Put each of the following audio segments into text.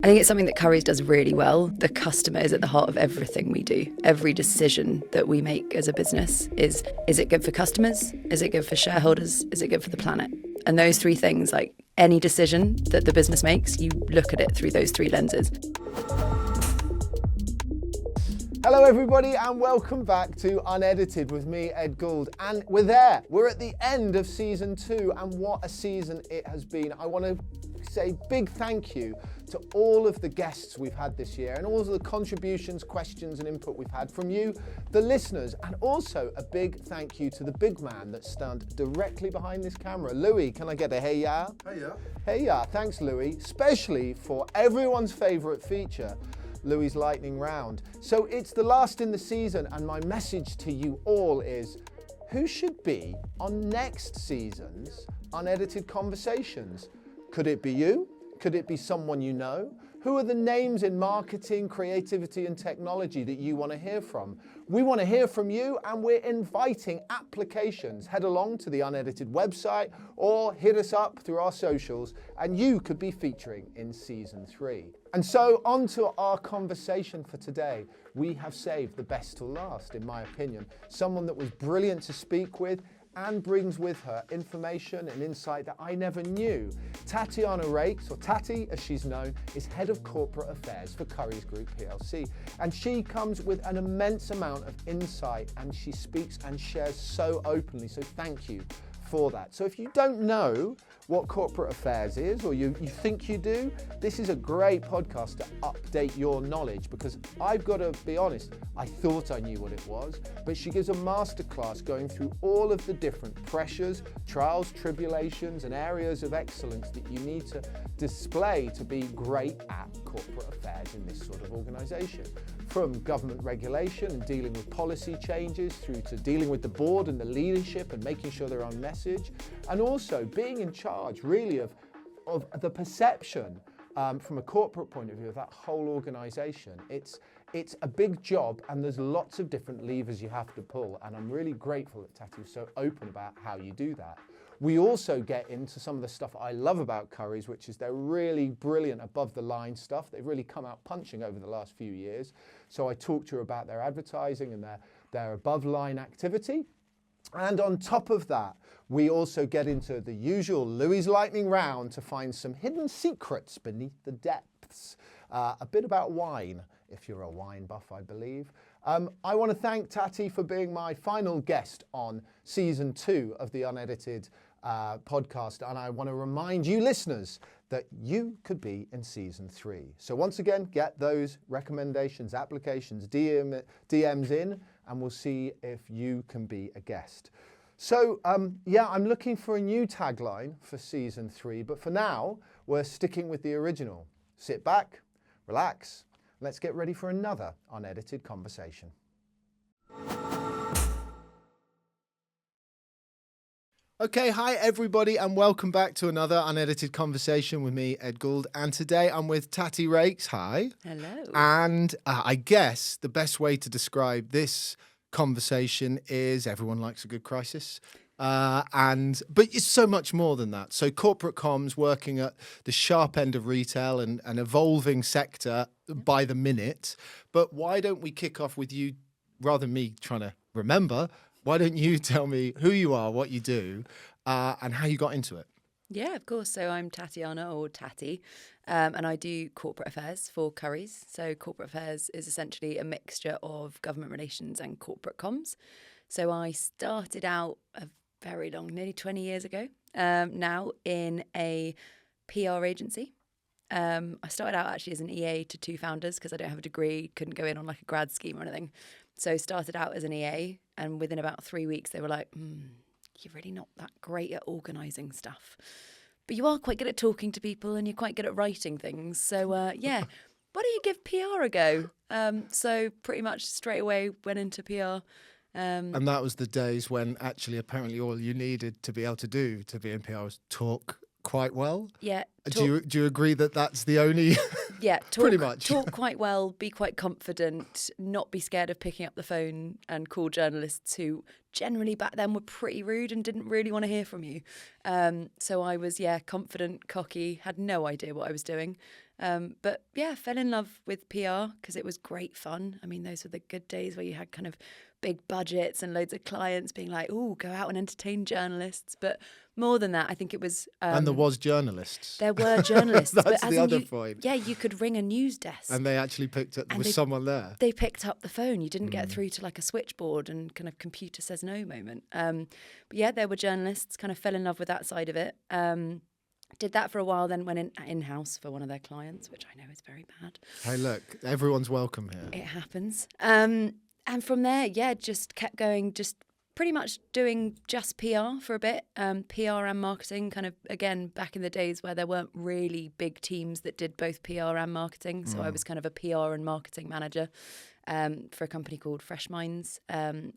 I think it's something that Currys does really well. The customer is at the heart of everything we do. Every decision that we make as a business is it good for customers? Is it good for shareholders? Is it good for the planet? And those three things, like any decision that the business makes, you look at it through those three lenses. Hello everybody and welcome back to Unedited with me, Ed Gould. And we're at the end of season 2, and what a season it has been. I want to say big thank you to all of the guests we've had this year and all of the contributions, questions and input we've had from you, the listeners, and also a big thank you to the big man that stood directly behind this camera. Louis, can I get a hey ya? Hey ya. Hey ya, thanks Louis, especially for everyone's favourite feature, Louis' lightning round. So it's the last in the season, and my message to you all is, who should be on next season's Unedited Conversations? Could it be you? Could it be someone you know? Who are the names in marketing, creativity and technology that you want to hear from? We want to hear from you, and we're inviting applications. Head along to the Unedited website or hit us up through our socials, and you could be featuring in season 3. And so on to our conversation for today. We have saved the best till last, in my opinion. Someone that was brilliant to speak with and brings with her information and insight that I never knew. Tatiana Raikes, or Tati as she's known, is Head of Corporate Affairs for Currys Group PLC. And she comes with an immense amount of insight, and she speaks and shares so openly, so thank you for that. So if you don't know what corporate affairs is, or you think you do, this is a great podcast to update your knowledge, because I've got to be honest, I thought I knew what it was, but she gives a masterclass going through all of the different pressures, trials, tribulations, and areas of excellence that you need to display to be great at corporate affairs in this sort of organisation. From government regulation and dealing with policy changes, through to dealing with the board and the leadership and making sure they're on message, and also being in charge really of the perception from a corporate point of view of that whole organisation. It's a big job, and there's lots of different levers you have to pull, and I'm really grateful that Tati was so open about how you do that. We also get into some of the stuff I love about Currys, which is they're really brilliant above the line stuff. They've really come out punching over the last few years. So I talked to her about their advertising and their above line activity. And on top of that, we also get into the usual Louis' lightning round to find some hidden secrets beneath the depths. A bit about wine, if you're a wine buff, I believe. I want to thank Tati for being my final guest on season 2 of the Unedited podcast, and I want to remind you listeners that you could be in season 3. So once again, get those recommendations, applications, DMs in, and we'll see if you can be a guest. So yeah, I'm looking for a new tagline for season 3, but for now, we're sticking with the original. Sit back, relax, let's get ready for another Unedited conversation. Okay, hi everybody, and welcome back to another Unedited conversation with me, Ed Gould. And today I'm with Tati Raikes. Hi. Hello. And I guess the best way to describe this conversation is everyone likes a good crisis. But it's so much more than that. So corporate comms, working at the sharp end of retail and an evolving sector by the minute. But why don't we kick off with you, rather than me trying to remember, why don't you tell me who you are, what you do, and how you got into it? Yeah, of course. So I'm Tatiana, or Tati, and I do corporate affairs for Currys. So corporate affairs is essentially a mixture of government relations and corporate comms. So I started out a very long, nearly 20 years ago, now in a PR agency. I started out actually as an EA to 2 founders because I don't have a degree, couldn't go in on like a grad scheme or anything. So started out as an EA, and within about 3 weeks they were like, you're really not that great at organising stuff, but you are quite good at talking to people and you're quite good at writing things. So yeah, why don't you give PR a go? So pretty much straight away went into PR. And that was the days when actually apparently all you needed to be able to do to be in PR was talk quite well. Yeah. Do you agree that that's the only? Yeah, pretty much. Talk quite well, be quite confident, not be scared of picking up the phone and call journalists who generally back then were pretty rude and didn't really want to hear from you. So I was, confident, cocky, had no idea what I was doing. But yeah, fell in love with PR because it was great fun. I mean, those were the good days where you had kind of big budgets and loads of clients being like, "Oh, go out and entertain journalists." But more than that, I think it was. And there was journalists. There were journalists. That's but as the in other you, point. Yeah, you could ring a news desk. And they actually picked up. There was someone there. They picked up the phone. You didn't get through to like a switchboard and kind of computer says no moment. But yeah, there were journalists. Kind of fell in love with that side of it. Did that for a while, then went in-house for one of their clients, which I know is very bad. Hey, look, everyone's welcome here. It happens. And from there, yeah, just kept going, just pretty much doing just PR for a bit, PR and marketing, kind of, again, back in the days where there weren't really big teams that did both PR and marketing. So I was kind of a PR and marketing manager for a company called Fresh Minds,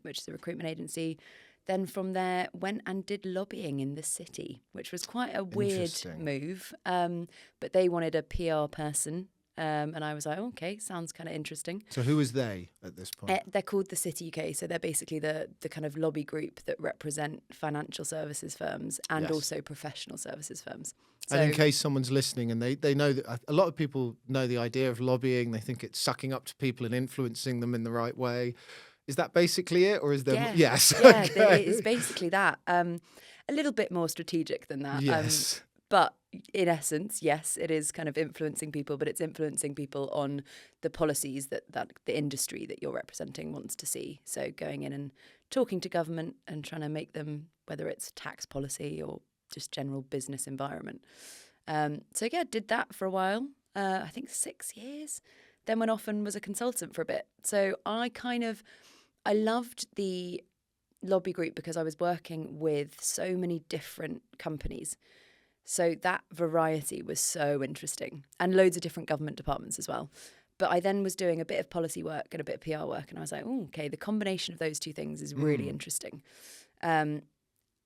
which is a recruitment agency. Then from there, went and did lobbying in the city, which was quite a weird move. But they wanted a PR person. And I was like, okay, sounds kind of interesting. So who is they at this point? They're called the City UK. So they're basically the kind of lobby group that represent financial services firms and also professional services firms. So, and in case someone's listening and they know that a lot of people know the idea of lobbying, they think it's sucking up to people and influencing them in the right way. Is that basically it, or is there? Yeah. Yes. Yeah, okay. it's basically that. A little bit more strategic than that. Yes. But in essence, yes, it is kind of influencing people, but it's influencing people on the policies that the industry that you're representing wants to see. So going in and talking to government and trying to make them, whether it's tax policy or just general business environment. So yeah, did that for a while. I think 6 years. Then went off and was a consultant for a bit. So I loved the lobby group because I was working with so many different companies. So that variety was so interesting, and loads of different government departments as well. But I then was doing a bit of policy work and a bit of PR work, and I was like, oh, okay, the combination of those two things is really interesting. And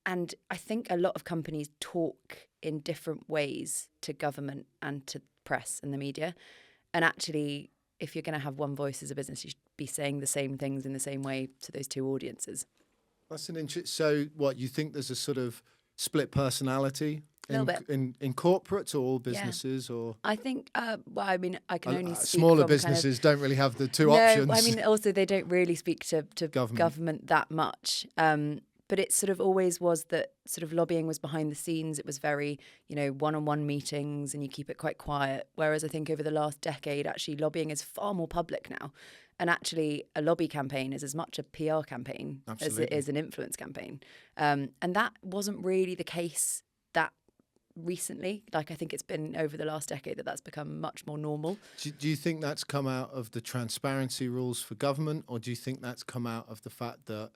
I think a lot of companies talk in different ways to government and to press and the media. And actually, if you're going to have one voice as a business, you should be saying the same things in the same way to those two audiences. That's an interesting. So, what you think? There's a sort of split personality little bit. in corporates or all businesses, or I think. Well, I mean, I can only speak smaller from businesses don't really have the two no, options. I mean, also they don't really speak to government that much. But it sort of always was that sort of lobbying was behind the scenes. It was very, one-on-one meetings and you keep it quite quiet. Whereas I think over the last decade, actually lobbying is far more public now. And actually a lobby campaign is as much a PR campaign as it is an influence campaign. And that wasn't really the case that recently. Like I think it's been over the last decade that's become much more normal. Do you think that's come out of the transparency rules for government, or do you think that's come out of the fact that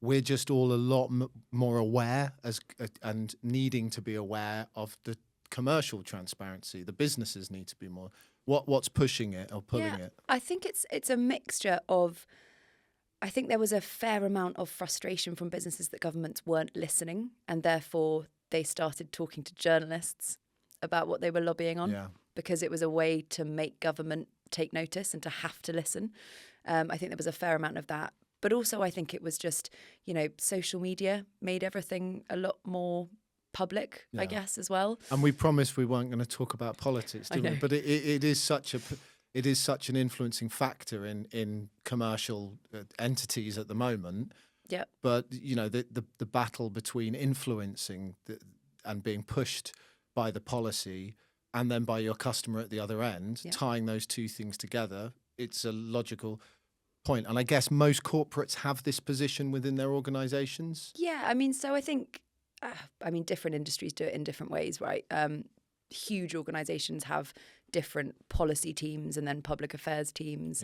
we're just all a lot more aware and needing to be aware of the commercial transparency? The businesses need to be more. What's pushing it or pulling it? I think it's a mixture of. I think there was a fair amount of frustration from businesses that governments weren't listening, and therefore they started talking to journalists about what they were lobbying on, because it was a way to make government take notice and to have to listen. I think there was a fair amount of that. But also I think it was just, social media made everything a lot more public, I guess, as well. And we promised we weren't going to talk about politics, didn't we? But it is such an influencing factor in commercial entities at the moment. Yeah. But, the battle between influencing and being pushed by the policy and then by your customer at the other end, tying those two things together, it's a logical point. And I guess most corporates have this position within their organizations. Yeah, so I think, different industries do it in different ways, right? Huge organizations have different policy teams and then public affairs teams,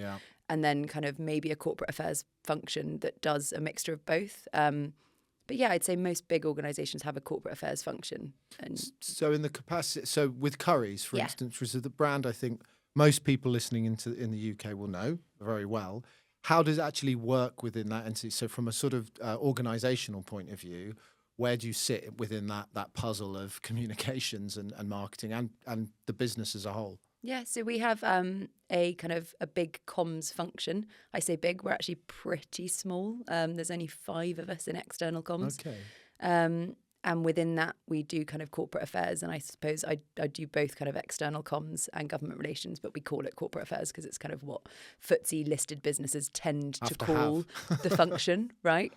and then kind of maybe a corporate affairs function that does a mixture of both. But yeah, I'd say most big organizations have a corporate affairs function. And so in the capacity, so with Currys, for instance, which is the brand I think most people listening in the UK will know very well. How does it actually work within that entity? So from a sort of organizational point of view, where do you sit within that puzzle of communications and marketing and the business as a whole? Yeah, so we have a kind of a big comms function. I say big, we're actually pretty small. There's only 5 of us in external comms. Okay. And within that, we do kind of corporate affairs. And I suppose I do both kind of external comms and government relations, but we call it corporate affairs because it's kind of what FTSE-listed businesses tend to call the function, right?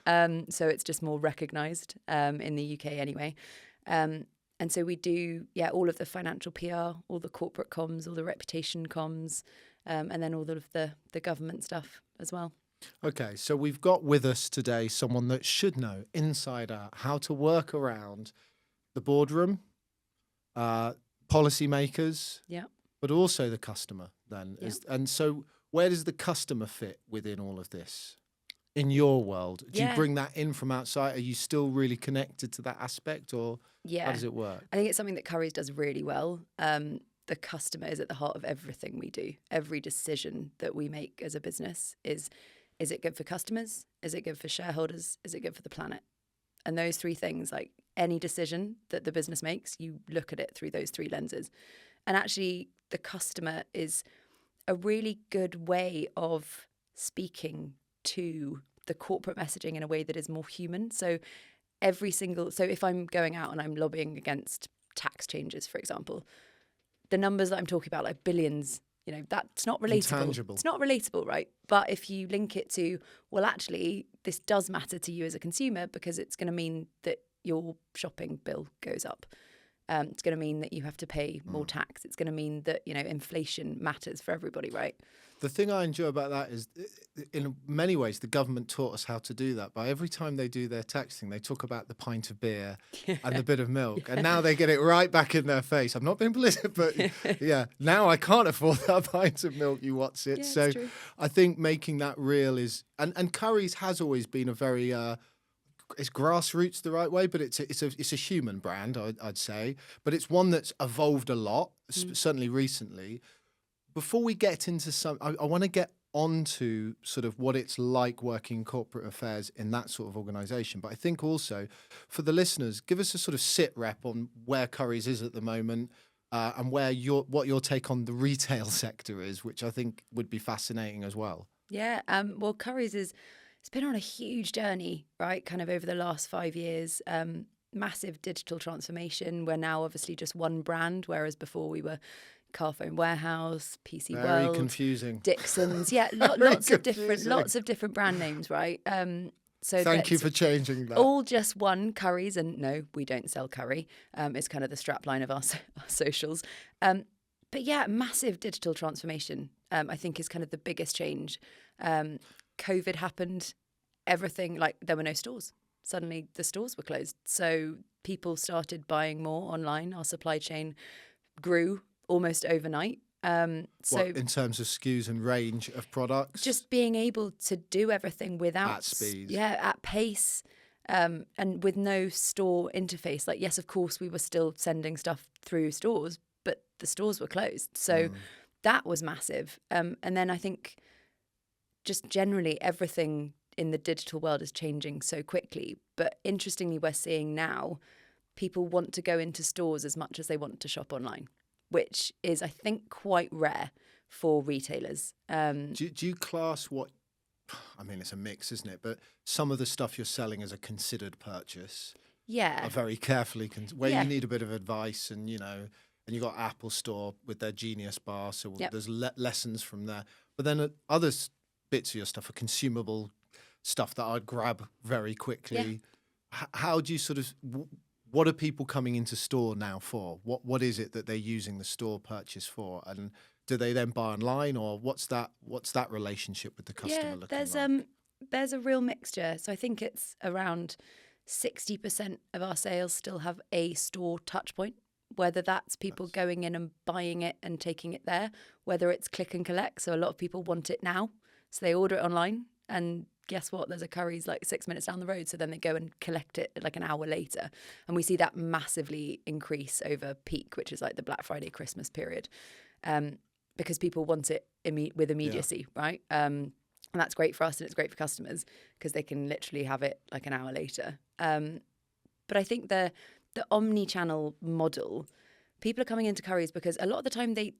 So it's just more recognised in the UK anyway. And so we do, all of the financial PR, all the corporate comms, all the reputation comms, and then all of the government stuff as well. Okay, so we've got with us today someone that should know inside out how to work around the boardroom, policymakers, but also the customer then. And so where does the customer fit within all of this? In your world, do you bring that in from outside? Are you still really connected to that aspect, or how does it work? I think it's something that Currys does really well. The customer is at the heart of everything we do. Every decision that we make as a business is it good for customers? Is it good for shareholders? Is it good for the planet? And those three things, like any decision that the business makes, you look at it through those three lenses. And actually, the customer is a really good way of speaking to the corporate messaging in a way that is more human. So if I'm going out and I'm lobbying against tax changes, for example, the numbers that I'm talking about, like billions, that's not relatable. Intangible. It's not relatable, right? But if you link it to, well, actually, this does matter to you as a consumer because it's going to mean that your shopping bill goes up. It's going to mean that you have to pay more tax. It's going to mean that, inflation matters for everybody, right? The thing I enjoy about that is, in many ways, the government taught us how to do that. But every time they do their taxing, they talk about the pint of beer and the bit of milk. And now they get it right back in their face. I'm not being political, but now I can't afford that pint of milk, you what's it. So true. I think making that real is, and Currys has always been a very, is grassroots the right way? But it's a human brand, I'd say. But it's one that's evolved a lot, certainly recently. Before we get into I want to get onto sort of what it's like working corporate affairs in that sort of organisation. But I think also for the listeners, give us a sort of sit rep on where Currys is at the moment and what your take on the retail sector is, which I think would be fascinating as well. Yeah, well, Currys it's been on a huge journey, right? Kind of over the last 5 years. Massive digital transformation. We're now obviously just one brand, whereas before we were Carphone Warehouse, PC Very World, confusing. Dixon's, lots of different brand names, right? So thank you for changing that. All just one, Currys, and no, we don't sell curry. It's kind of the strapline of our socials. But yeah, massive digital transformation. I think is kind of the biggest change. COVID happened. Everything, like there were no stores. Suddenly the stores were closed, so people started buying more online. Our supply chain grew almost overnight. So in terms of SKUs and range of products? Just being able to do everything without... At speed. Yeah, at pace, and with no store interface. Like, yes, of course, we were still sending stuff through stores, but the stores were closed. So that was massive. And then I think just generally everything in the digital world is changing so quickly. But interestingly, we're seeing now people want to go into stores as much as they want to shop online, which is, I think, quite rare for retailers. Do you class what, I mean, it's a mix, isn't it? But some of the stuff you're selling as a considered purchase. Yeah. Are very carefully, where you need a bit of advice and, and you got Apple Store with their Genius Bar, so there's lessons from there. But then other bits of your stuff are consumable stuff that I'd grab very quickly. Yeah. How do you sort of... What are people coming into store now for? What is it that they're using the store purchase for? And do they then buy online, or what's that relationship with the customer looking like? There's a real mixture. So I think it's around 60% of our sales still have a store touch point, whether that's people going in and buying it and taking it there, whether it's click and collect. So a lot of people want it now, so they order it online, and guess what? There's a Currys like 6 minutes down the road. So then they go and collect it like an hour later. And we see that massively increase over peak, which is like the Black Friday, Christmas period, because people want it with immediacy, right? And that's great for us and it's great for customers because they can literally have it like an hour later. But I think the omnichannel model, people are coming into Currys because a lot of the time they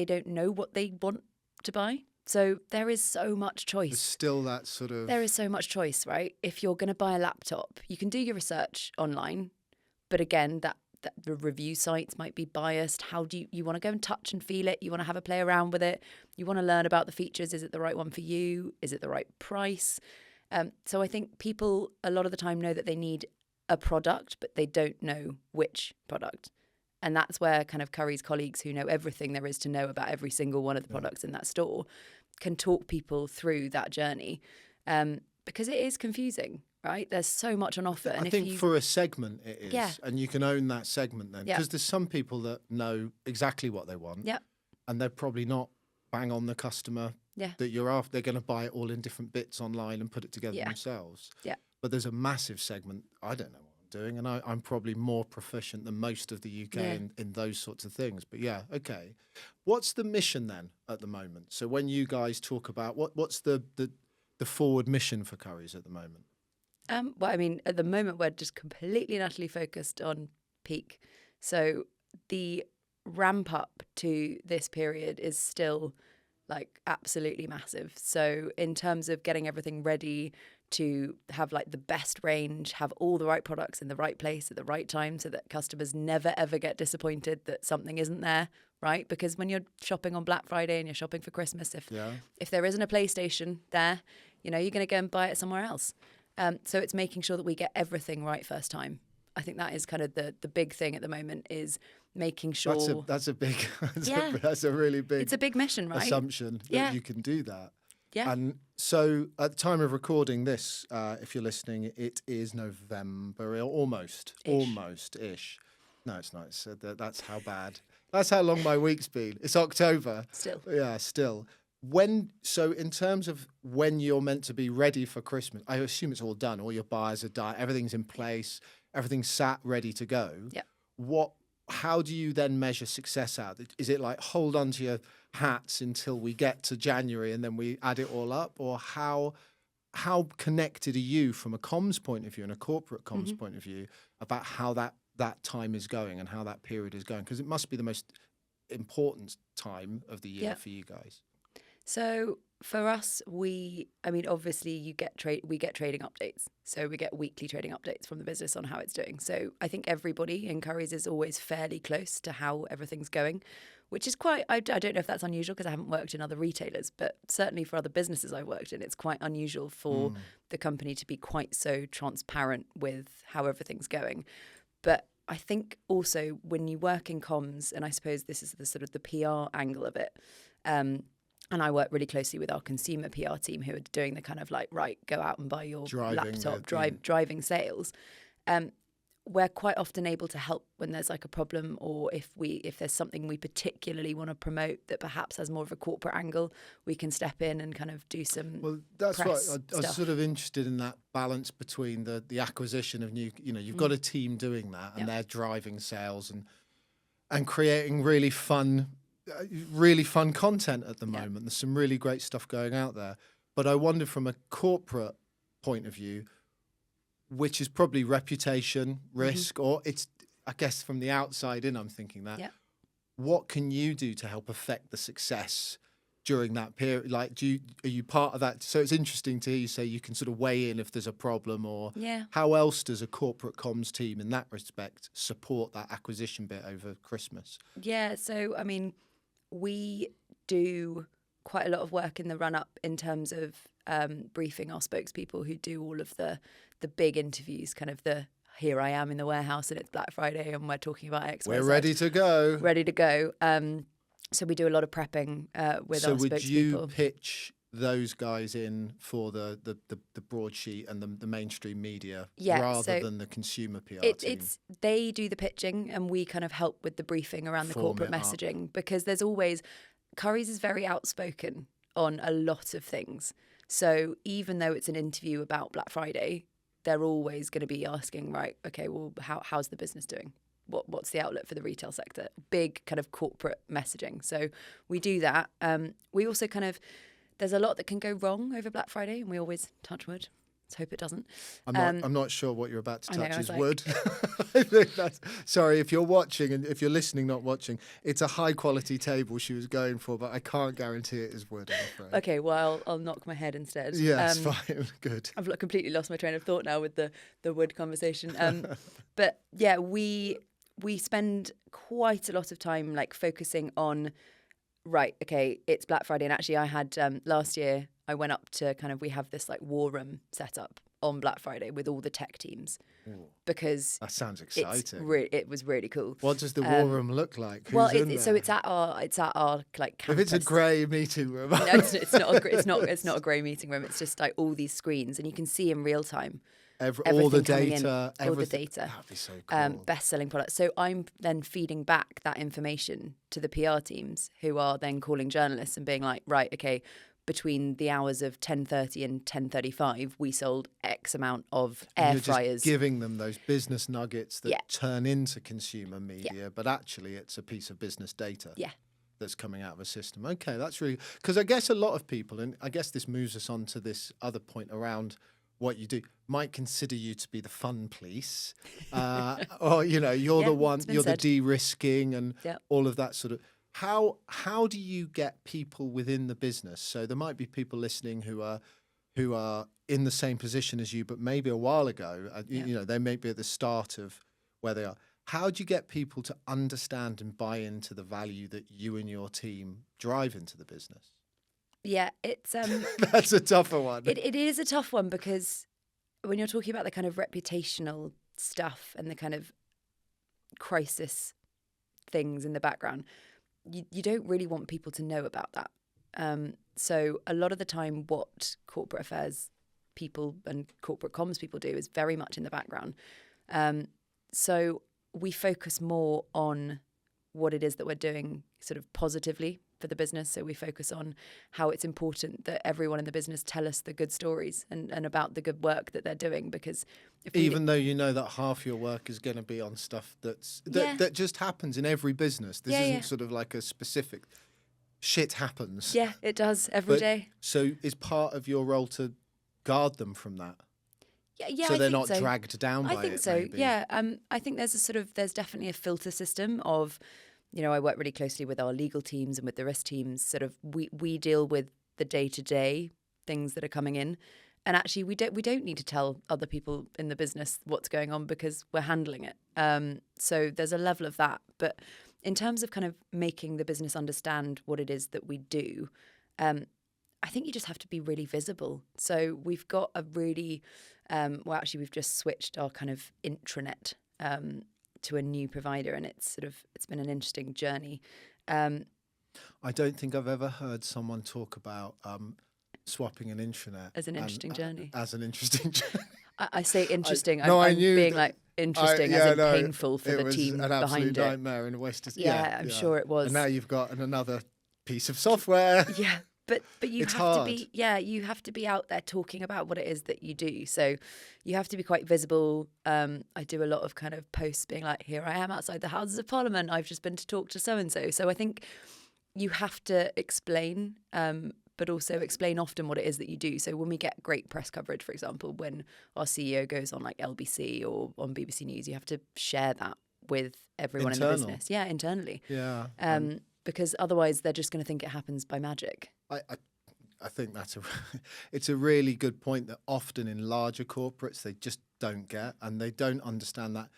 don't know what they want to buy. So there is so much choice. There's still that sort of... There is so much choice, right? If you're going to buy a laptop, you can do your research online, But again, that the review sites might be biased. How do you want to go and touch and feel it? You want to have a play around with it. You want to learn about the features. Is it the right one for you? Is it the right price? So I think people a lot of the time know that they need a product, but they don't know which product. And that's where kind of Currys colleagues who know everything there is to know about every single one of the products in that store can talk people through that journey, because it is confusing. Right, there's so much on offer, and I think for a segment it is, and you can own that segment then, because there's some people that know exactly what they want, and they're probably not bang on the customer that you're after. They're going to buy it all in different bits online and put it together themselves. But there's a massive segment. I don't know what I'm doing, and I'm probably more proficient than most of the UK in those sorts of things. But okay. What's the mission then at the moment? So when you guys talk about what's the forward mission for Currys at the moment? Well, I mean, at the moment, we're just completely and utterly focused on peak. So the ramp up to this period is still like absolutely massive. So in terms of getting everything ready to have like the best range, have all the right products in the right place at the right time so that customers never, ever get disappointed that something isn't there, right? Because when you're shopping on Black Friday and you're shopping for Christmas, if there isn't a PlayStation there, you're going to go and buy it somewhere else. So it's making sure that we get everything right first time. I think that is kind of the big thing at the moment, is making sure. That's a big, that's a really big. It's a big mission, right? Assumption that you can do that. Yeah. And so at the time of recording this, if you're listening, it is November, almost-ish. No, it's not. That's how bad. That's how long my week's been. It's October. Still. Yeah, still. So in terms of when you're meant to be ready for Christmas, I assume it's all done. All your buyers are done. Everything's in place. Everything's sat ready to go. Yeah. How do you then measure success out? Is it like hold on to your hats until we get to January and then we add it all up? Or how connected are you from a comms point of view and a corporate comms point of view about how that time is going and how that period is going? Because it must be the most important time of the year for you guys. So for us, obviously we get trading updates. So we get weekly trading updates from the business on how it's doing. So I think everybody in Currys is always fairly close to how everything's going, which is quite, I don't know if that's unusual because I haven't worked in other retailers, but certainly for other businesses I've worked in, it's quite unusual for the company to be quite so transparent with how everything's going. But I think also when you work in comms, and I suppose this is the sort of the PR angle of it, and I work really closely with our consumer PR team who are doing the kind of like, right, go out and buy your laptop, driving sales. We're quite often able to help when there's like a problem, or if there's something we particularly want to promote that perhaps has more of a corporate angle, we can step in and kind of do some. Well, that's press right. I was sort of interested in that balance between the acquisition of new. You've got a team doing that, and they're driving sales and creating really fun content at the moment. There's some really great stuff going out there. But I wonder from a corporate point of view, which is probably reputation, risk, or it's, I guess from the outside in, I'm thinking that. What can you do to help affect the success during that period? Like, are you part of that? So it's interesting to hear you say you can sort of weigh in if there's a problem, or how else does a corporate comms team in that respect support that acquisition bit over Christmas? Yeah, so I mean, we do quite a lot of work in the run-up in terms of briefing our spokespeople who do all of the big interviews, kind of the here I am in the warehouse and it's Black Friday and we're talking about X, Y, Z. We're ready to go. Ready to go. So we do a lot of prepping with our spokespeople. So would you pitch those guys in for the broadsheet and the mainstream media rather than the consumer PR team? They do the pitching and we kind of help with the briefing around the corporate messaging, because there's always, Currys is very outspoken on a lot of things. So even though it's an interview about Black Friday, they're always going to be asking, right, okay, well, how's the business doing? What's the outlook for the retail sector? Big kind of corporate messaging. So we do that. We also kind of, there's a lot that can go wrong over Black Friday, and we always touch wood. Let's hope it doesn't. I'm not sure what you're about to I know, touch I was is like- wood. I think sorry, if you're watching and if you're listening, not watching, it's a high quality table she was going for, but I can't guarantee it is wood, I'm afraid. Okay, well, I'll knock my head instead. Yes, fine, good. I've completely lost my train of thought now with the wood conversation. But yeah, we spend quite a lot of time like focusing on, right, okay, it's Black Friday. And actually I had last year, I went up to we have this like war room set up on Black Friday with all the tech teams. Ooh, because that sounds exciting. It was really cool. What does the war room look like? Who's Well, in there? it's at our like campus. If it's a grey meeting room. No, it's not a grey meeting room. It's just like all these screens, and you can see in real time all the everything coming in, data. all the data. That'd be so cool. Best-selling products. So I'm then feeding back that information to the PR teams, who are then calling journalists and being like, right, okay, between the hours of 10:30 and 10:35, we sold X amount of air You're fryers. just giving them those business nuggets that Yeah. turn into consumer media, but actually it's a piece of business data. Yeah. That's coming out of a system. Okay, that's really, because I guess a lot of people, and I guess this moves us on to this other point around what you do, might consider you to be the fun police, or you're the one, it's been you're the said. de-risking and Yeah. all of that sort of. How do you get people within the business? So there might be people listening who are in the same position as you, but maybe a while ago, they may be at the start of where they are. How do you get people to understand and buy into the value that you and your team drive into the business? Yeah, it's That's a tougher one. It is a tough one, because when you're talking about the kind of reputational stuff and the kind of crisis things in the background, you don't really want people to know about that. So a lot of the time what corporate affairs people and corporate comms people do is very much in the background. So we focus more on what it is that we're doing sort of positively for the business. So we focus on how it's important that everyone in the business tell us the good stories and about the good work that they're doing, because even though you know that half your work is going to be on stuff that just happens in every business. This isn't sort of like a specific shit happens. Yeah, it does every day. So is part of your role to guard them from that? Yeah, so I they're think not dragged down by it. I think so. Maybe. Yeah. I think there's definitely a filter system of, I work really closely with our legal teams and with the risk teams. Sort of, we deal with the day-to-day things that are coming in, and actually we don't need to tell other people in the business what's going on, because we're handling it. So there's a level of that. But in terms of kind of making the business understand what it is that we do, I think you just have to be really visible. So we've got a really, we've just switched our kind of intranet to a new provider, and it's been an interesting journey. I don't think I've ever heard someone talk about swapping an intranet As an interesting journey. As an interesting journey. I say interesting. I I'm knew being that- like interesting as in painful for the team an behind absolute it. nightmare and a waste of I'm sure it was. And now you've got another piece of software. Yeah, but you It's have hard. to be you have to be out there talking about what it is that you do. So you have to be quite visible. I do a lot of kind of posts being like, here I am outside the Houses of Parliament. I've just been to talk to so and so. So I think you have to explain, but also explain often what it is that you do. So when we get great press coverage, for example, when our CEO goes on like LBC or on BBC News, you have to share that with everyone in the business. Yeah, internally. Yeah. Because otherwise they're just going to think it happens by magic. I think it's a really good point that often in larger corporates they just don't get, and they don't understand that.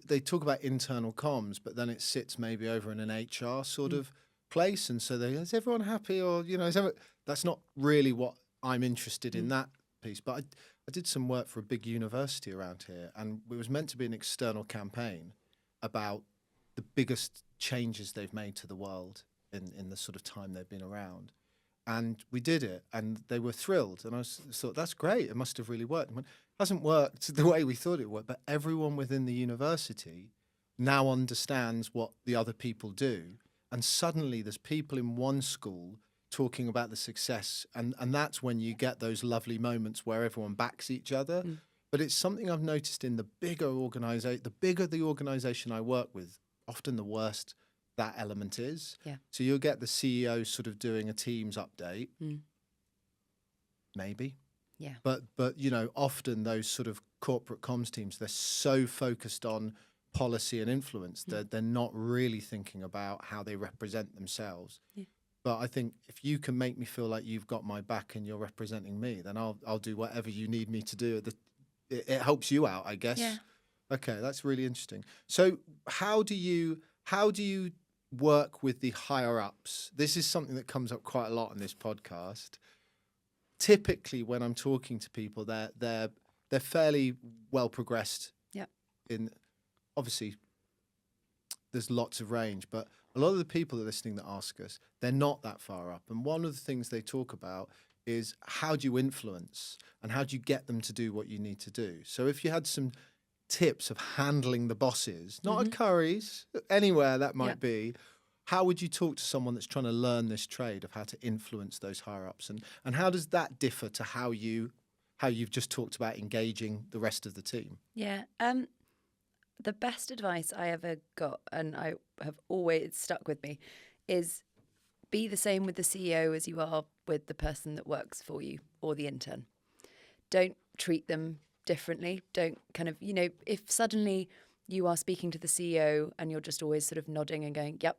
They talk about internal comms, but then it sits maybe over in an HR sort of place, and so is everyone happy, or that's not really what I'm interested in that piece. But I did some work for a big university around here, and it was meant to be an external campaign about the biggest changes they've made to the world in the sort of time they've been around. And we did it, and they were thrilled. And I thought, that's great. It must have really worked. And it hasn't worked the way we thought it would, but everyone within the university now understands what the other people do. And suddenly there's people in one school talking about the success. And that's when you get those lovely moments where everyone backs each other. But it's something I've noticed in the bigger the organization I work with, often the worst that element is. Yeah. So you'll get the CEO sort of doing a Teams update. Maybe. Yeah. But often those sort of corporate comms teams, they're so focused on policy and influence that they're not really thinking about how they represent themselves. Yeah. But I think if you can make me feel like you've got my back and you're representing me, then I'll do whatever you need me to do. It helps you out, I guess. Yeah. Okay, that's really interesting. So how do you work with the higher ups? This is something that comes up quite a lot on this podcast. Typically, when I'm talking to people, they're fairly well progressed. Yeah. In obviously, there's lots of range, but a lot of the people that are listening that ask us, they're not that far up. And one of the things they talk about is how do you influence and how do you get them to do what you need to do? So if you had some tips of handling the bosses, not at Curry's, anywhere that might be, how would you talk to someone that's trying to learn this trade of how to influence those higher ups? And how does that differ to how you've just talked about engaging the rest of the team? Yeah. The best advice I ever got, and I have always stuck with me, is be the same with the CEO as you are with the person that works for you or the intern. Don't treat them differently. Don't kind of, if suddenly you are speaking to the CEO and you're just always sort of nodding and going, yep,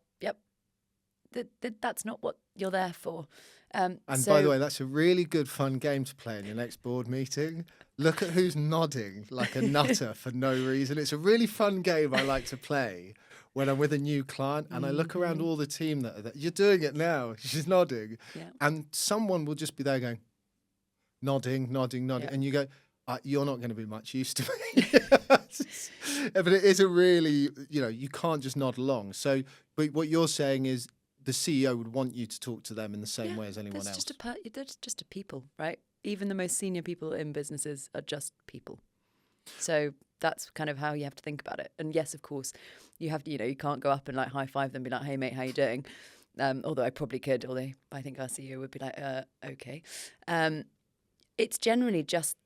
that's not what you're there for. And by the way, that's a really good fun game to play in your next board meeting. Look at who's nodding like a nutter for no reason. It's a really fun game I like to play when I'm with a new client and I look around all the team that are there. You're doing it now. She's nodding. Yeah. And someone will just be there going, nodding. Yeah. And you go, you're not going to be much use to me. But it isn't really, you can't just nod along. So, but what you're saying is the CEO would want you to talk to them in the same way as anyone else. They're just a people, right? Even the most senior people in businesses are just people. So that's kind of how you have to think about it. And yes, of course, you have to, you can't go up and like high five them and be like, hey mate, how you doing? Although I probably could, although I think our CEO would be like, okay. It's generally just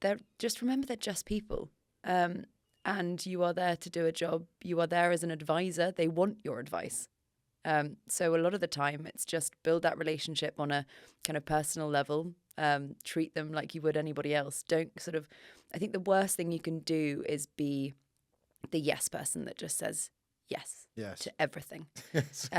remember they're just people. And you are there to do a job. You are there as an advisor. They want your advice. So a lot of the time it's just build that relationship on a kind of personal level, treat them like you would anybody else. Don't I think the worst thing you can do is be the yes person that just says yes. To everything. Yes.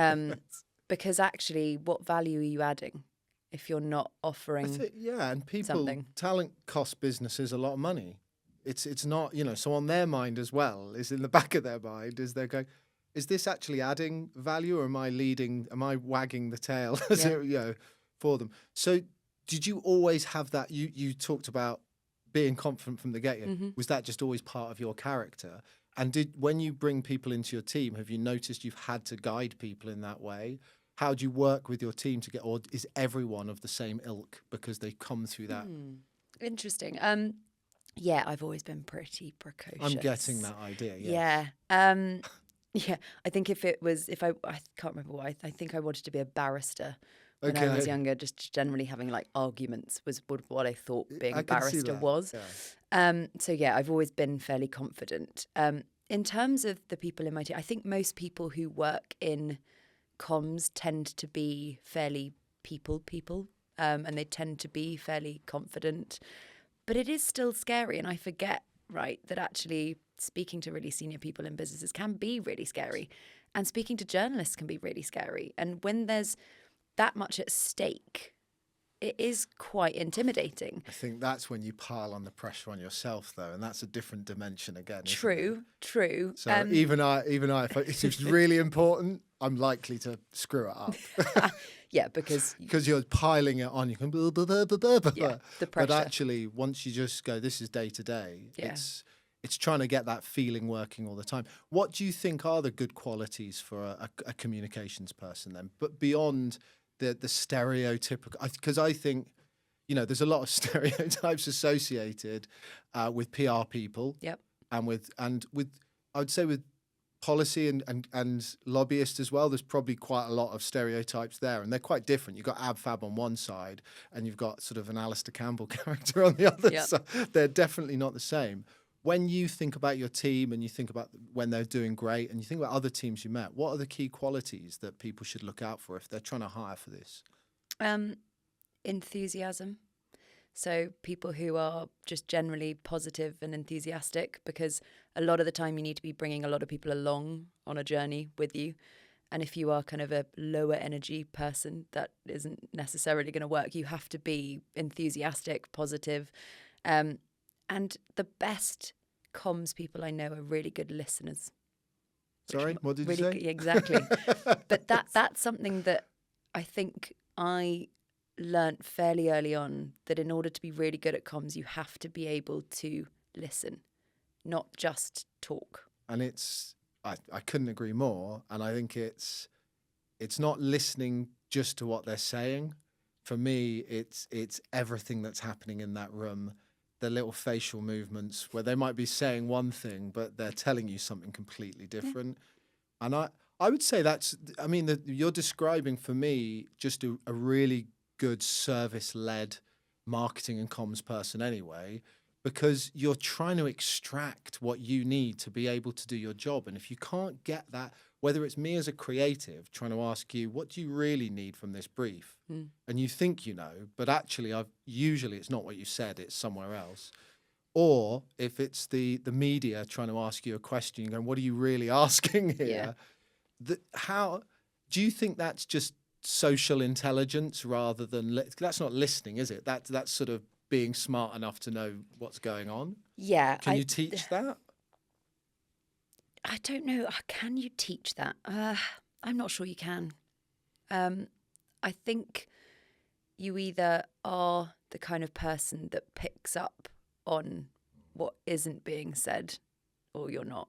Because actually what value are you adding if you're not offering and people, something? Talent costs businesses a lot of money. It's not, so on their mind as well, is in the back of their mind, is they're going, is this actually adding value or am I wagging the tail for them? So did you always have that? You talked about being confident from the get-go. Was that just always part of your character? And when you bring people into your team, have you noticed you've had to guide people in that way? How do you work with your team or is everyone of the same ilk because they come through that? Interesting. Yeah, I've always been pretty precocious. I'm getting that idea. Yeah. Yeah, I think I can't remember why. I think I wanted to be a barrister when I was younger. Just generally having like arguments was what I thought being a barrister was. Yeah. So yeah, I've always been fairly confident. In terms of the people in my team, I think most people who work in comms tend to be fairly people, and they tend to be fairly confident. But it is still scary, and I forget, right, that actually speaking to really senior people in businesses can be really scary, and speaking to journalists can be really scary. And when there's that much at stake, it is quite intimidating. I think that's when you pile on the pressure on yourself, though, and that's a different dimension again. True. So even I, if it's really important, I'm likely to screw it up. Yeah, because you're piling it on. You can the pressure. But actually, once you just go, this is day to day. It's trying to get that feeling working all the time. What do you think are the good qualities for a communications person then? But beyond the stereotypical, because I think, there's a lot of stereotypes associated with PR people. Yep. And with I would say with policy and lobbyists as well, there's probably quite a lot of stereotypes there, and they're quite different. You've got Ab Fab on one side, and you've got sort of an Alistair Campbell character on the other side. They're definitely not the same. When you think about your team and you think about when they're doing great and you think about other teams you met, what are the key qualities that people should look out for if they're trying to hire for this? Enthusiasm. So people who are just generally positive and enthusiastic, because a lot of the time you need to be bringing a lot of people along on a journey with you. And if you are kind of a lower energy person, that isn't necessarily going to work. You have to be enthusiastic, positive. And the best comms people I know are really good listeners. Sorry, what did you Really, say? exactly. But that's something that I think I learnt fairly early on, that in order to be really good at comms, you have to be able to listen, not just talk. And I couldn't agree more. And I think it's not listening just to what they're saying. For me, it's everything that's happening in that room, the little facial movements where they might be saying one thing, but they're telling you something completely different. Yeah. And I would say you're describing for me just a really good service-led marketing and comms person anyway, because you're trying to extract what you need to be able to do your job. And if you can't get that, whether it's me as a creative trying to ask you, what do you really need from this brief? And you think you know, but actually usually it's not what you said, it's somewhere else. Or if it's the media trying to ask you a question, you're going, what are you really asking here? Yeah. How do you think that's just social intelligence rather than that's not listening, is it? That's sort of being smart enough to know what's going on. Yeah. Can you teach that? I don't know. Can you teach that? I'm not sure you can. I think you either are the kind of person that picks up on what isn't being said, or you're not.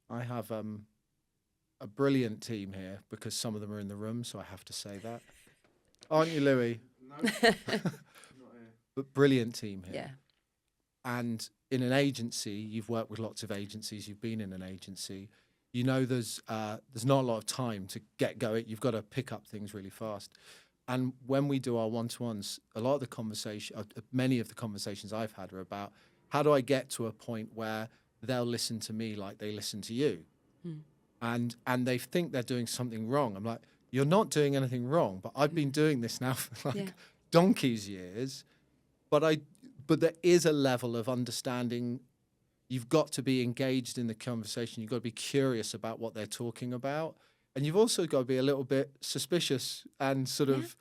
I have a brilliant team here, because some of them are in the room, so I have to say that. Aren't you, Louis? No, not here. But brilliant team here. Yeah. And in an agency, you've worked with lots of agencies, you've been in an agency, you know there's not a lot of time to get going. You've got to pick up things really fast. And when we do our one-to-ones, many of the conversations I've had are about, how do I get to a point where they'll listen to me like they listen to you? And they think they're doing something wrong. I'm like, you're not doing anything wrong, but I've been doing this now for donkey's years. But there is a level of understanding. You've got to be engaged in the conversation. You've got to be curious about what they're talking about. And you've also got to be a little bit suspicious and sort of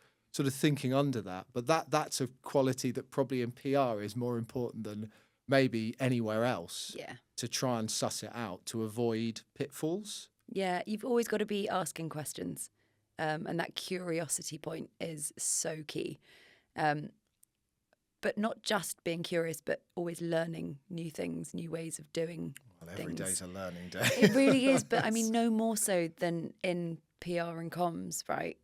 thinking under that. But that's a quality that probably in PR is more important than maybe anywhere else. Yeah. To try and suss it out, to avoid pitfalls. Yeah, you've always got to be asking questions. And that curiosity point is so key. But not just being curious, but always learning new things, new ways of doing things. Every day's a learning day. It really is. But I mean, no more so than in PR and comms, right?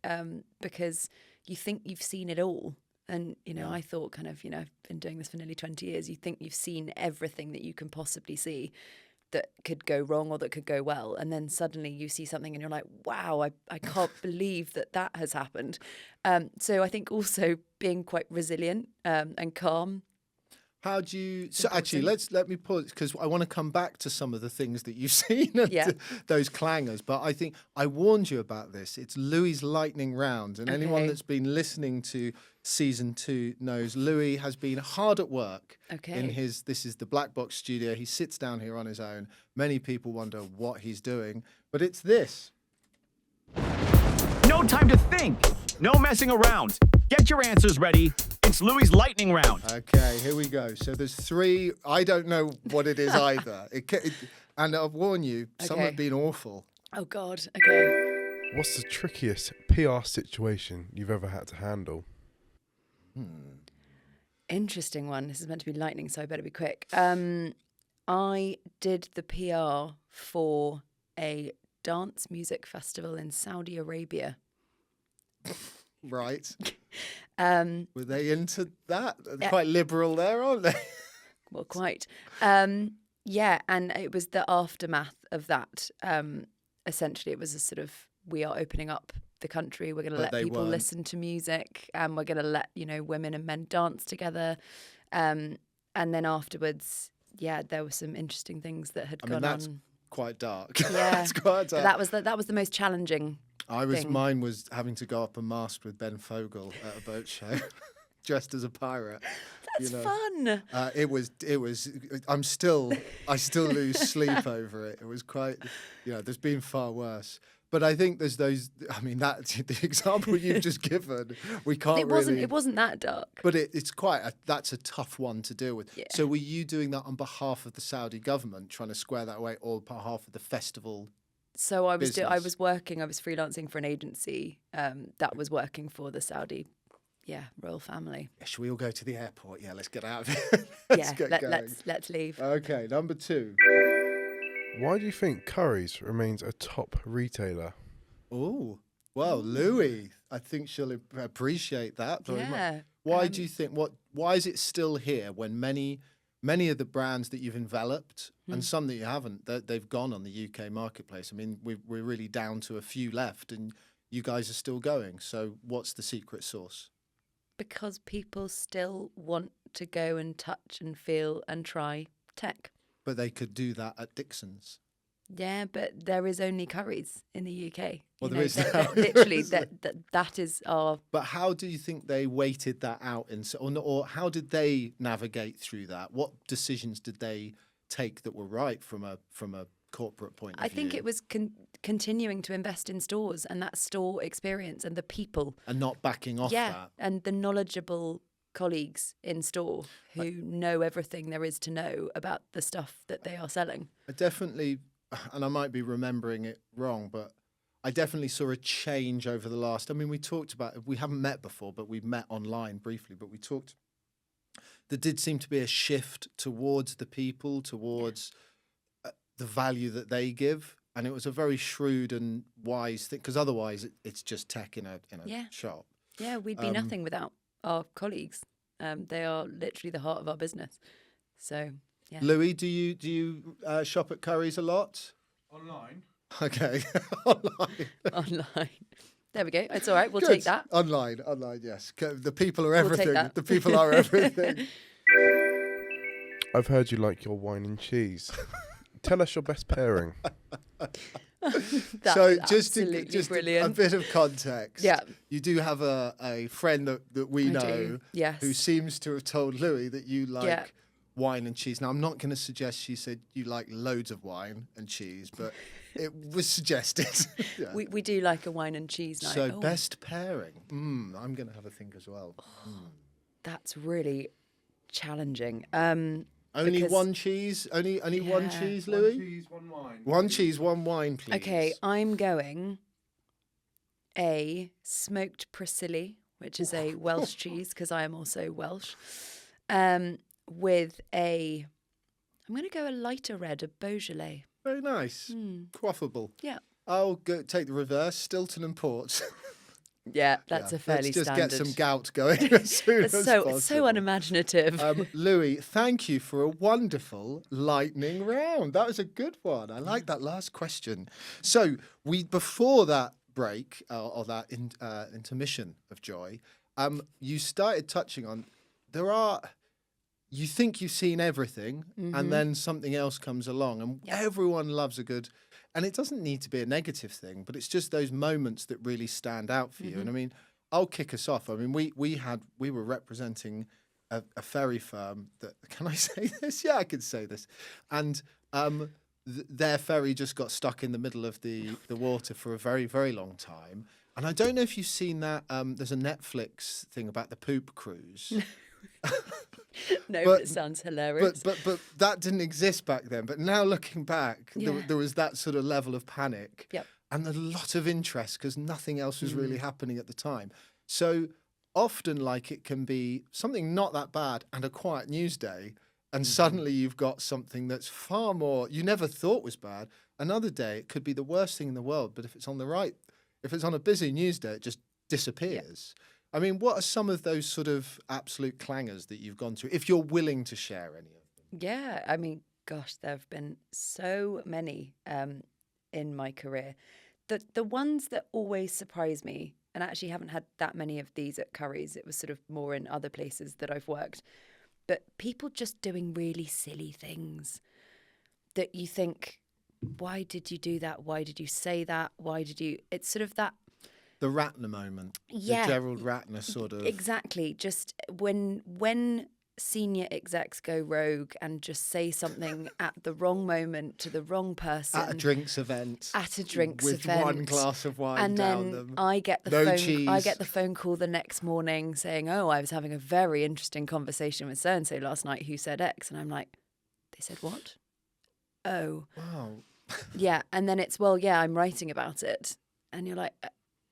Because you think you've seen it all. And, I thought I've been doing this for nearly 20 years. You think you've seen everything that you can possibly see that could go wrong or that could go well. And then suddenly you see something and you're like, wow, I can't believe that has happened. So I think also being quite resilient and calm. How do you... So actually, let me pause, because I want to come back to some of the things that you've seen, those clangers. But I think I warned you about this. It's Louis' lightning round. And anyone that's been listening to season 2 knows Louis has been hard at work in this is the Black Box studio. He sits down here on his own. Many people wonder what he's doing, but it's this. No time to think. No messing around. Get your answers ready. It's Louis' lightning round. Okay, here we go. So there's 3. I don't know what it is either. And I'll warn you, some have been awful. Oh, God. Okay. What's the trickiest PR situation you've ever had to handle? Interesting one. This is meant to be lightning, so I better be quick. I did the PR for a dance music festival in Saudi Arabia. Right. Were they into that? They're quite liberal there, aren't they? Well, quite. Yeah, and it was the aftermath of that. Essentially, it was a sort of, we are opening up the country. We're going to let people listen to music, and we're going to let women and men dance together. And then afterwards, there were some interesting things that had gone that's on. Quite dark. Yeah, that's quite dark. That was the most challenging. Mine was having to go up a mast with Ben Fogle at a boat show. dressed as a pirate. That's fun. It was. I still lose sleep over it. It was quite. There's been far worse. But I think there's those. I mean, that the example you've just given, we can't. It wasn't that dark. But that's a tough one to deal with. Yeah. So were you doing that on behalf of the Saudi government, trying to square that away, or on behalf of the festival? So I was freelancing for an agency that was working for the Saudi, royal family. Should we all go to the airport? Yeah, let's get out of here. Let's leave. Okay, number 2. Why do you think Currys remains a top retailer? Oh, well, Louis, I think she'll appreciate that very much. Why do you think? Why is it still here when many of the brands that you've enveloped and some that you haven't, they've gone on the UK marketplace? I mean, we're really down to a few left, and you guys are still going. So, what's the secret sauce? Because people still want to go and touch and feel and try tech. But they could do that at Dixon's. Yeah, but there is only Currys in the UK. Well, there is now. Literally, that is our. But how do you think they weighted that out, or how did they navigate through that? What decisions did they take that were right from a corporate point of view? I think it was continuing to invest in stores and that store experience and the people, and not backing off that. And the knowledgeable colleagues in store who know everything there is to know about the stuff that they are selling. I definitely, and I might be remembering it wrong, but I definitely saw a change over the last. I mean, we haven't met before, but we've met online briefly. But we talked. There did seem to be a shift towards the people, towards the value that they give, and it was a very shrewd and wise thing. Because otherwise, it's just tech in a shop. Yeah, we'd be nothing without our colleagues. They are literally the heart of our business. So, yeah. Louis, do you shop at Currys a lot? Online. Okay, Online. There we go. It's all right. We'll Good. take that. Online, yes. The people are everything. We'll take that. The people are everything. I've heard you like your wine and cheese. Tell us your best pairing. That's so just brilliant. a bit of context. Yeah. You do have a friend that we know Yes. who seems to have told Louis that you like wine and cheese. Now, I'm not going to suggest she said you like loads of wine and cheese, but it was suggested. Yeah. We do like a wine and cheese night. So best pairing. I'm going to have a think as well. That's really challenging. Only one cheese? Only one cheese, Louis? 1 cheese, 1 wine. 1 cheese, 1 wine, please. Okay, I'm going a smoked Priscilli, which is a Welsh cheese, because I am also Welsh, with I'm going to go a lighter red, a Beaujolais. Very nice. Quaffable. Yeah. I'll take the reverse, Stilton and Port. Yeah, that's a fairly Let's just standard. get some gout going as soon as possible. It's so unimaginative. Louis, thank you for a wonderful lightning round. That was a good one. I like that last question. So before that break or that intermission of joy, you started touching on you think you've seen everything, and then something else comes along, and everyone loves a good. And it doesn't need to be a negative thing, but it's just those moments that really stand out for you. And I mean, I'll kick us off. I mean, we were representing a ferry firm that, can I say this? Yeah, I can say this. And their ferry just got stuck in the middle of the water for a very, very long time. And I don't know if you've seen that. There's a Netflix thing about the poop cruise. No, but it sounds hilarious. But that didn't exist back then. But now looking back, there was that sort of level of panic and a lot of interest because nothing else was really happening at the time. So often, it can be something not that bad and a quiet news day, and suddenly you've got something that's far more you never thought was bad. Another day, it could be the worst thing in the world, but if it's on a busy news day, it just disappears. Yeah. I mean, what are some of those sort of absolute clangers that you've gone through, if you're willing to share any of them? Yeah, I mean, gosh, there have been so many in my career. The ones that always surprise me, and I actually haven't had that many of these at Currys, it was sort of more in other places that I've worked, but people just doing really silly things that you think, why did you do that? Why did you say that? It's sort of that The Ratner moment. Yeah. The Gerald Ratner sort of. Exactly. Just when senior execs go rogue and just say something at the wrong moment to the wrong person. At a drinks event. With one glass of wine and down then them. I get the No phone. cheese. I get the phone call the next morning saying, "Oh, I was having a very interesting conversation with so and so last night who said X," and I'm like, "They said what? Oh, Wow. yeah." And then it's, "Well, yeah, I'm writing about it," and you're like,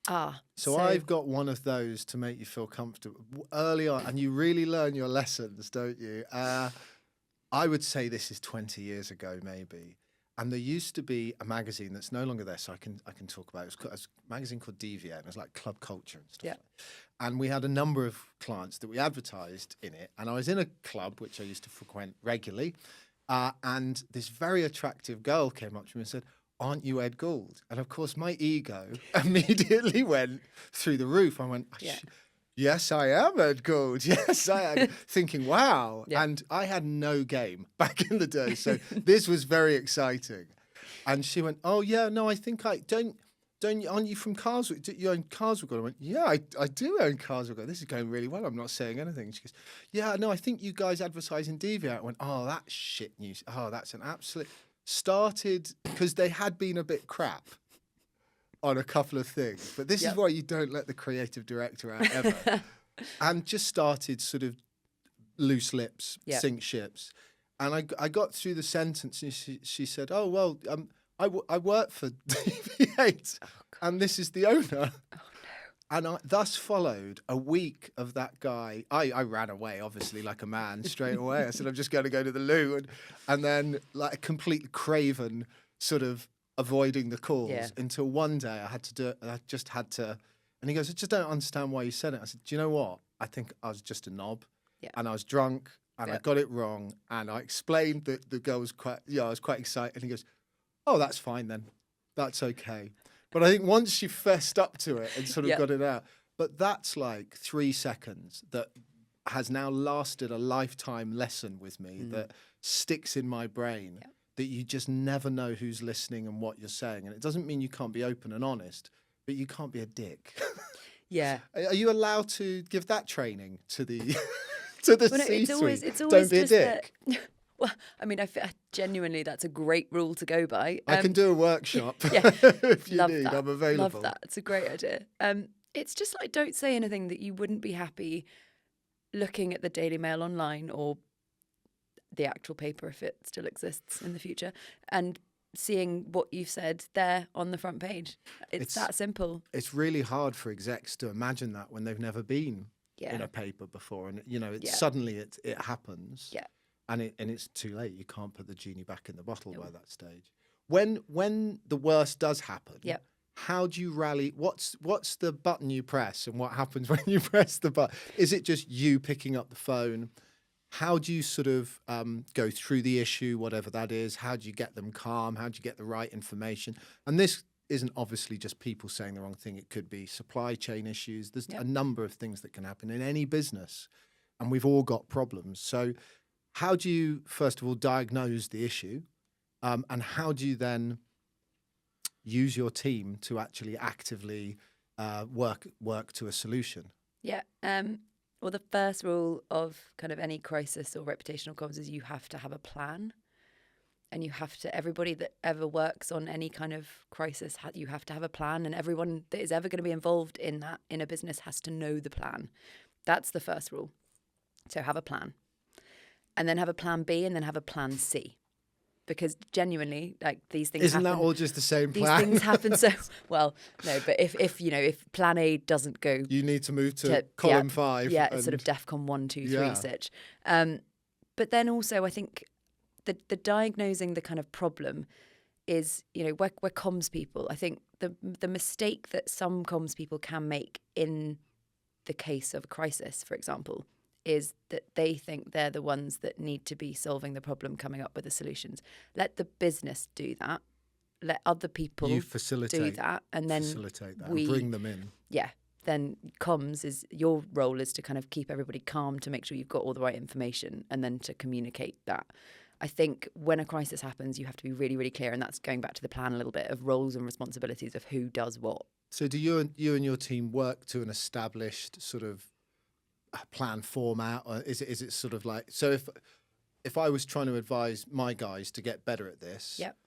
"Ah." So I've got one of those to make you feel comfortable early on, and you really learn your lessons, don't you? I would say this is 20 years ago, maybe. And there used to be a magazine that's no longer there, so I can talk about it. It was a magazine called Deviate, and it was like club culture and stuff. Yeah. Like that. And we had a number of clients that we advertised in it. And I was in a club, which I used to frequent regularly, and this very attractive girl came up to me and said, "Aren't you Ed Gould?" And of course, my ego immediately went through the roof. I went, Yeah. "Yes, I am Ed Gould. Yes, I am." Thinking, wow. Yeah. And I had no game back in the day. So this was very exciting. And she went, "Oh, yeah, no, I think aren't you from Carswell? Do you own Carswell?" I went, "Yeah, I do own Carswell. This is going really well. I'm not saying anything." She goes, "Yeah, no, I think you guys advertise in Deviate." I went, "Oh, that's shit news. Oh, that's an absolute..." Started, because they had been a bit crap on a couple of things, but this is why you don't let the creative director out ever. And just started sort of loose lips, sink ships. And I got through the sentence, and she said, "Oh, well, I work for Deviate, and this is the owner." And thus followed a week of that guy. I ran away, obviously, like a man, straight away. I said, "I'm just going to go to the loo." And then, like a complete craven, sort of avoiding the calls until one day I had to do it. And I just had to. And he goes, "I just don't understand why you said it." I said, "Do you know what? I think I was just a knob. And I was drunk, and I got it wrong." And I explained that the girl was I was quite excited. And he goes, "Oh, that's fine then. That's okay." But I think once she fessed up to it and sort of got it out, but that's like 3 seconds that has now lasted a lifetime lesson with me that sticks in my brain, that you just never know who's listening and what you're saying. And it doesn't mean you can't be open and honest, but you can't be a dick. Yeah. Are you allowed to give that training to the to the Well, no, C-suite? it's always Don't be a just dick. Well, I mean, genuinely, that's a great rule to go by. I can do a workshop Yeah, if you love need. that. I'm available. Love that. It's a great idea. It's just like, don't say anything that you wouldn't be happy looking at the Daily Mail online or the actual paper if it still exists in the future, and seeing what you've said there on the front page. It's that simple. It's really hard for execs to imagine that when they've never been in a paper before, and suddenly it happens. Yeah. And it's too late. You can't put the genie back in the bottle by that stage. When the worst does happen, how do you rally? What's the button you press, and what happens when you press the button? Is it just you picking up the phone? How do you sort of go through the issue, whatever that is? How do you get them calm? How do you get the right information? And this isn't obviously just people saying the wrong thing. It could be supply chain issues. There's a number of things that can happen in any business, and we've all got problems. So how do you, first of all, diagnose the issue? And how do you then use your team to actually actively work to a solution? Yeah. Well, the first rule of kind of any crisis or reputational comms is you have to have a plan. And you have to, everybody that ever works on any kind of crisis, you have to have a plan. And everyone that is ever going to be involved in that in a business has to know the plan. That's the first rule. So have a plan. And then have a plan B, and then have a plan C. Because genuinely, like, these things Isn't happen. that all just the same These plan? things happen so well. No, but if plan A doesn't go, you need to move to column 5. Yeah, it's sort of Defcon 1, 2, 3 sitch. But then also, I think the diagnosing the kind of problem is, we're comms people. I think the mistake that some comms people can make in the case of a crisis, for example, is that they think they're the ones that need to be solving the problem, coming up with the solutions. Let the business do that. Let other people do that, and then facilitate that and bring them in. Yeah. Then comms your role is to kind of keep everybody calm, to make sure you've got all the right information, and then to communicate that. I think when a crisis happens, you have to be really, really clear. And that's going back to the plan a little bit of roles and responsibilities of who does what. So do you and your team work to an established sort of plan format, or is it sort of like, so if I was trying to advise my guys to get better at this, Yep.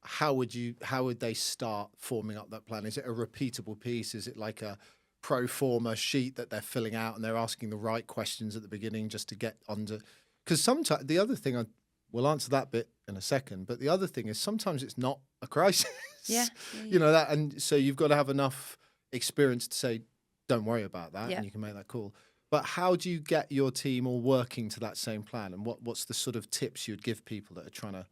how would they start forming up that plan? Is it a repeatable piece? Is it like a pro forma sheet that they're filling out and they're asking the right questions at the beginning just to get under? Because sometimes the other thing, we'll answer that bit in a second, but the other thing is sometimes it's not a crisis. Yeah. You know that, and so you've got to have enough experience to say, don't worry about that, Yeah. and you can make that call. But how do you get your team all working to that same plan? And what's the sort of tips you'd give people that are trying to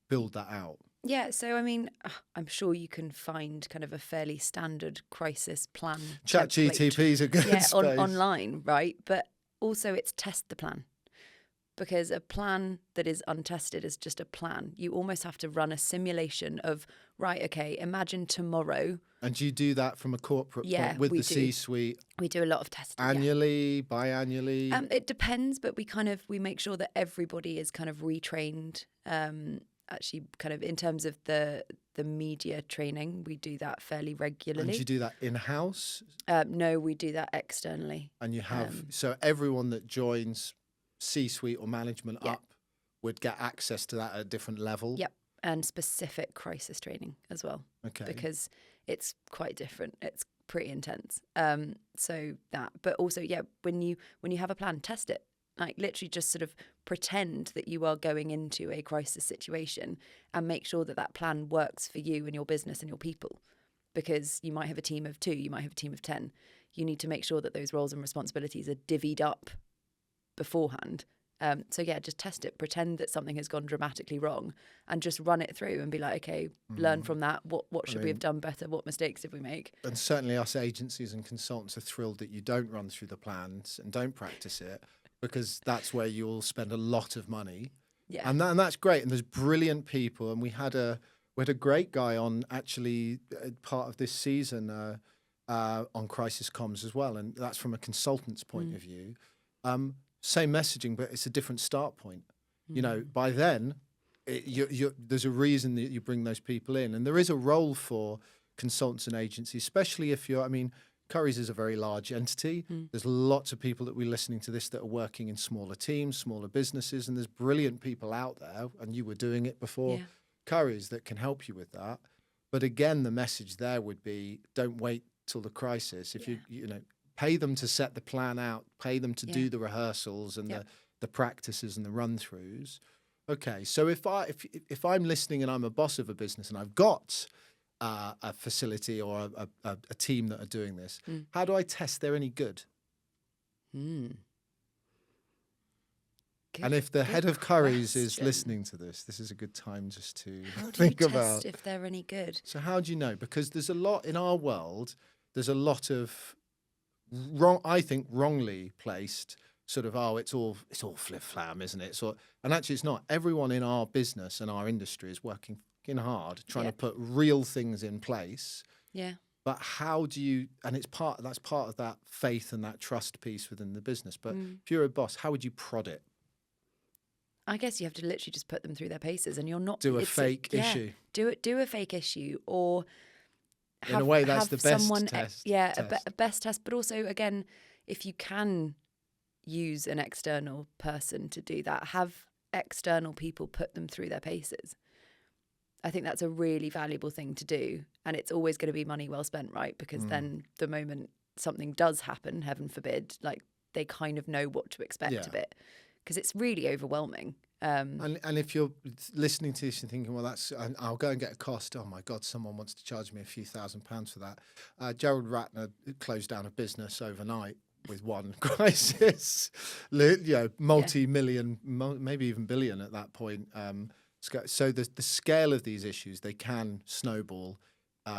build that out? Yeah, so I mean, I'm sure you can find kind of a fairly standard crisis plan. ChatGPT is a good space. Online, right? But also it's test the plan. Because a plan that is untested is just a plan. You almost have to run a simulation of, right, okay, imagine tomorrow. And do you do that from a corporate point with the C-suite? We do a lot of testing. Annually, biannually? It depends, but we make sure that everybody is kind of retrained. Actually, kind of in terms of the media training, we do that fairly regularly. And do you do that in-house? No, we do that externally. And you have, so everyone that joins C-suite or management up would get access to that at a different level? Yep, and specific crisis training as well. Okay. Because it's quite different. It's pretty intense. So that, but also, when you have a plan, test it. Like literally just sort of pretend that you are going into a crisis situation and make sure that that plan works for you and your business and your people. Because you might have a team of 2, you might have a team of 10. You need to make sure that those roles and responsibilities are divvied up beforehand. Just test it. Pretend that something has gone dramatically wrong and just run it through and be like, okay, learn from that. What should we have done better? What mistakes did we make? And certainly us agencies and consultants are thrilled that you don't run through the plans and don't practice it, because that's where you'll spend a lot of money. Yeah. And that's great. And there's brilliant people. And we had a great guy on actually part of this season on crisis comms as well. And that's from a consultant's point of view. Same messaging, but it's a different start point. You know, by then, there's a reason that you bring those people in. And there is a role for consultants and agencies, especially if Currys is a very large entity. There's lots of people that we're listening to this that are working in smaller teams, smaller businesses, and there's brilliant people out there, and you were doing it before Currys, that can help you with that. But again, the message there would be, don't wait till the crisis. If you pay them to set the plan out, pay them to do the rehearsals and the practices and the run-throughs. Okay, so if I'm listening and I'm a boss of a business and I've got a facility or a team that are doing this, how do I test they're any good? And if the head of Currys is listening to this is a good time just to think about if they're any good. So how do you know? Because there's a lot in our world. There's a lot of wrongly placed sort of, it's all flim-flam, isn't it? And actually it's not. Everyone in our business and our industry is working hard, trying to put real things in place. Yeah. But how do you, and that's part of that faith and that trust piece within the business. But if you're a boss, how would you prod it? I guess you have to literally just put them through their paces, and you're not do a fake issue. Do a fake issue, or in a way that's the best test. A best test. But also, again, if you can use an external person to do that, have external people put them through their paces. I think that's a really valuable thing to do. And it's always going to be money well spent, right? Because then the moment something does happen, heaven forbid, like they kind of know what to expect of it. Because it's really overwhelming. And if you're listening to this and thinking, well, I'll go and get a cost. Oh my God, someone wants to charge me a few £1,000s for that. Gerald Ratner closed down a business overnight with one crisis, multi-million, maybe even billion at that point. So the scale of these issues, they can snowball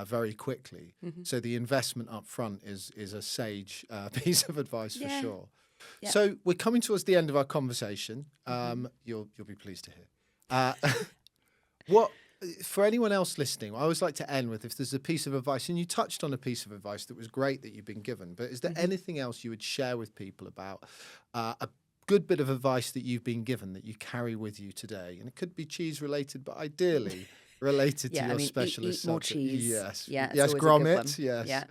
very quickly. So the investment up front is a sage piece of advice for sure. Yeah. So we're coming towards the end of our conversation. You'll be pleased to hear. What for anyone else listening, I always like to end with, if there's a piece of advice, and you touched on a piece of advice that was great that you've been given, but is there anything else you would share with people about good bit of advice that you've been given that you carry with you today? And it could be cheese related, but ideally related to your specialist eat more subject. cheese. Yes, Yeah, it's yes, always a good one. grommet. Yes, Yeah.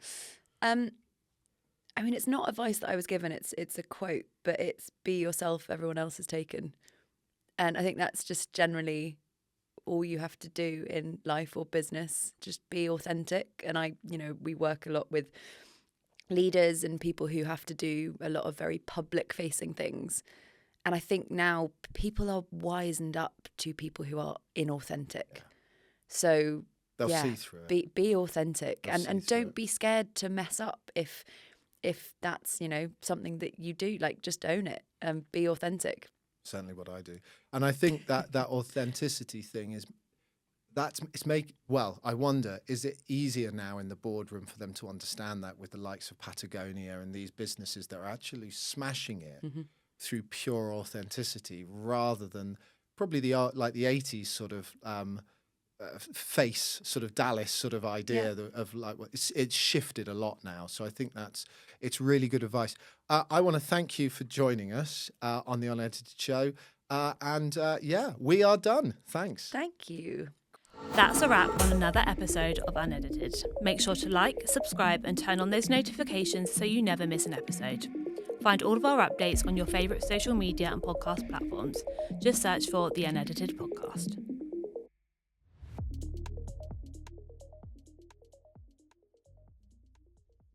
I mean, it's not advice that I was given. It's a quote, but it's be yourself. Everyone else is taken, and I think that's just generally all you have to do in life or business. Just be authentic. And we work a lot with leaders and people who have to do a lot of very public facing things. And I think now people are wisened up to people who are inauthentic. Yeah. So they'll see through it. Be authentic and don't be scared to mess up if that's, something that you do. Like, just own it and be authentic. Certainly what I do. And I think that authenticity thing I wonder, is it easier now in the boardroom for them to understand that with the likes of Patagonia and these businesses that are actually smashing it through pure authenticity rather than probably the 80s sort of face sort of Dallas sort of idea of like it's shifted a lot now. So I think it's really good advice. I want to thank you for joining us on the UnEdited show. We are done. Thanks. Thank you. That's a wrap on another episode of UnEdited. Make sure to like, subscribe and turn on those notifications so you never miss an episode. Find all of our updates on your favourite social media and podcast platforms. Just search for the UnEdited podcast.